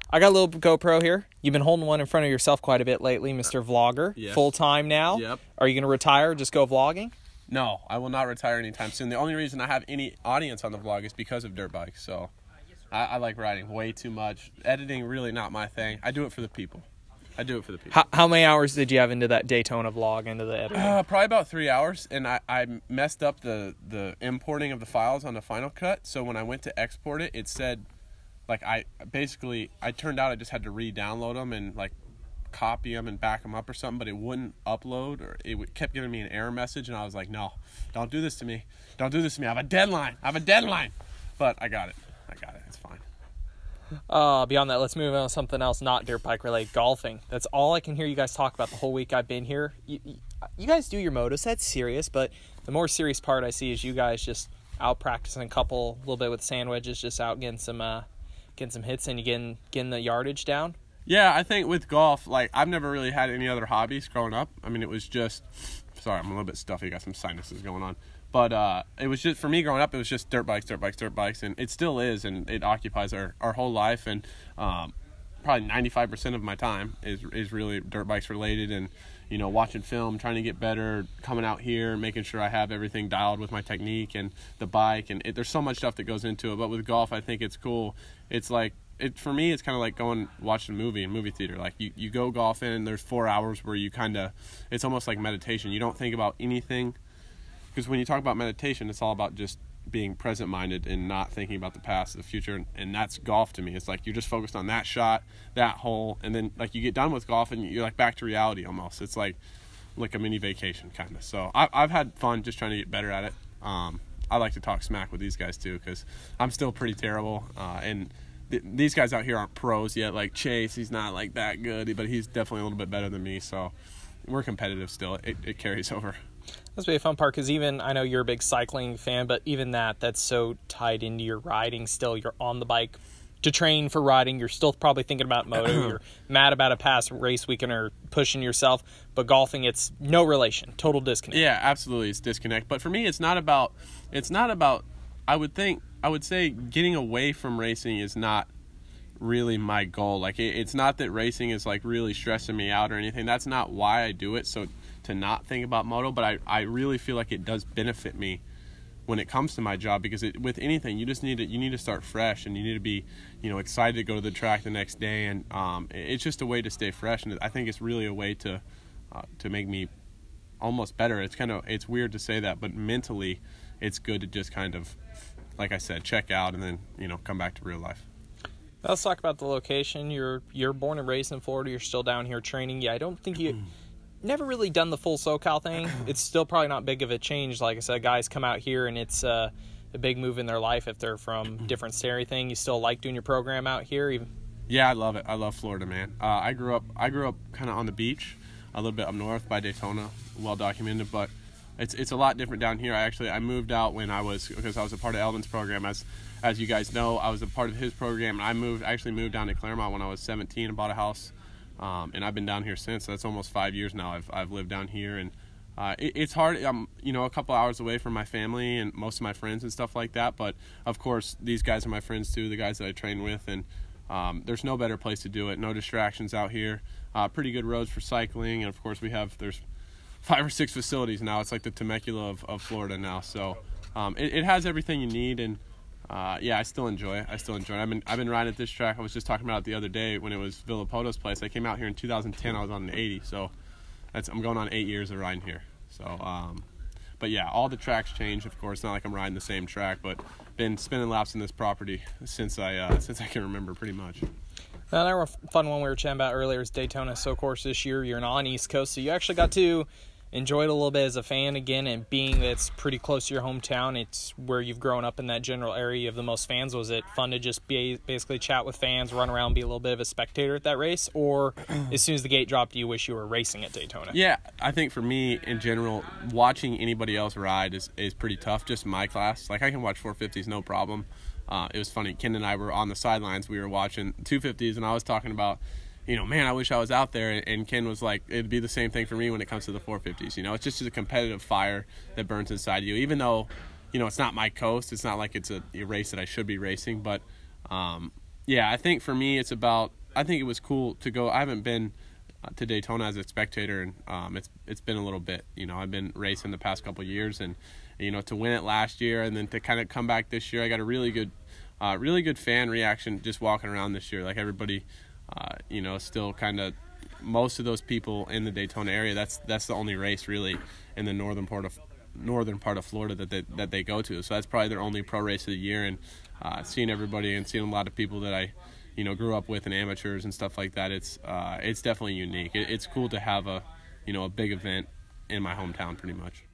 I got a little GoPro here. You've been holding one in front of yourself quite a bit lately, Mr. Vlogger. Yes. Full time now. Yep. Are you going to retire? Just go vlogging? No, I will not retire anytime soon. The only reason I have any audience on the vlog is because of dirt bikes. So I like riding way too much. Editing, really not my thing. I do it for the people. How many hours did you have into that Daytona vlog, into the editing? Probably about 3 hours, and I messed up the importing of the files on the Final Cut. So when I went to export it, it said, like, I turned out I just had to re-download them and, like, copy them and back them up or something, but it wouldn't upload, or it kept giving me an error message, and I was like, no, don't do this to me. Don't do this to me. I have a deadline. But I got it. It's fine. Beyond that, let's move on to something else, not dirt bike related, golfing. That's all I can hear you guys talk about the whole week I've been here. You guys do your motos, that's serious, but the more serious part I see is you guys just out practicing a little bit with sandwiches, just out getting some hits and you getting the yardage down. Yeah, I think with golf, like, I've never really had any other hobbies growing up. I mean, it was just, sorry, I'm a little bit stuffy, got some sinuses going on. But it was just, for me growing up, it was just dirt bikes, and it still is, and it occupies our whole life, and probably 95% of my time is really dirt bikes related, and, you know, watching film, trying to get better, coming out here, making sure I have everything dialed with my technique and the bike, and there's so much stuff that goes into it. But with golf, I think it's cool. It's like, for me, it's kind of like going watching a movie in movie theater. Like, you go golfing, and there's 4 hours where you kind of, it's almost like meditation. You don't think about anything. Because when you talk about meditation, it's all about just being present-minded and not thinking about the past, the future, and that's golf to me. It's like you're just focused on that shot, that hole, and then, like, you get done with golf and you're like back to reality almost. It's like a mini vacation kind of. So I've had fun just trying to get better at it. I like to talk smack with these guys too, because I'm still pretty terrible, and these guys out here aren't pros yet. Like Chase, he's not like that good, but he's definitely a little bit better than me. So we're competitive still. It carries over. That's really a fun part, because even, I know you're a big cycling fan, but even that's so tied into your riding still. You're on the bike to train for riding. You're still probably thinking about moto. You're mad about a past race weekend or pushing yourself. But golfing, it's no relation. Total disconnect. Yeah, absolutely. It's disconnect. But for me, it's not about, I would say getting away from racing is not really my goal. Like, it's not that racing is, like, really stressing me out or anything. That's not why I do it. So to not think about moto, but I really feel like it does benefit me when it comes to my job, because with anything, you need to start fresh, and you need to be, you know, excited to go to the track the next day, and it's just a way to stay fresh, and I think it's really a way to make me almost better. It's weird to say that, but mentally it's good to just kind of, like I said, check out and then, you know, come back to real life. Let's talk about the location. You're born and raised in Florida. You're still down here training. Yeah, I don't think you never really done the full SoCal thing. It's still probably not big of a change. Like I said, guys come out here and it's a big move in their life if they're from different state or anything. You still like doing your program out here? Even? Yeah, I love it. I love Florida, man. I grew up kind of on the beach, a little bit up north by Daytona, well documented, but it's a lot different down here. I moved out because I was a part of Elvin's program. As you guys know, I was a part of his program, and I actually moved down to Claremont when I was 17 and bought a house. And I've been down here since. So that's almost 5 years now I've lived down here, and it's hard. I'm, you know, a couple hours away from my family and most of my friends and stuff like that, but of course these guys are my friends too, the guys that I train with, and there's no better place to do it. No distractions out here. Pretty good roads for cycling, and of course there's 5 or 6 facilities now. It's like the Temecula of Florida now, so it has everything you need, and yeah, I still enjoy it. I've been riding at this track. I was just talking about it the other day when it was Villapoto's place. I came out here in 2010. I was on an 80, so I'm going on 8 years of riding here. So, but yeah, all the tracks change. Of course, not like I'm riding the same track, but been spinning laps in this property since I can remember, pretty much. Another fun one we were chatting about earlier is Daytona Supercross this year. You're on East Coast, so you actually got to enjoy it a little bit as a fan again, and being that it's pretty close to your hometown, it's where you've grown up in that general area. You have the most fans. Was it fun to just basically chat with fans, run around, be a little bit of a spectator at that race, or as soon as the gate dropped, you wish you were racing at Daytona? Yeah, I think for me in general, watching anybody else ride is pretty tough. Just my class, like I can watch 450s no problem. It was funny, Ken and I were on the sidelines, we were watching 250s, and I was talking about, you know, man, I wish I was out there. And Ken was like, it'd be the same thing for me when it comes to the 450s. You know, it's just a competitive fire that burns inside you. Even though, you know, it's not my coast, it's not like it's a race that I should be racing, but Yeah, I think for me I think it was cool to go. I haven't been to Daytona as a spectator, and it's been a little bit. I've been racing the past couple of years, and to win it last year and then to kind of come back this year, I got a really good fan reaction just walking around this year. Like everybody, still kind of most of those people in the Daytona area. That's the only race really in the northern part of Florida that they go to. So that's probably their only pro race of the year, and seeing everybody and seeing a lot of people that I grew up with and amateurs and stuff like that. It's definitely unique. It's cool to have a big event in my hometown pretty much.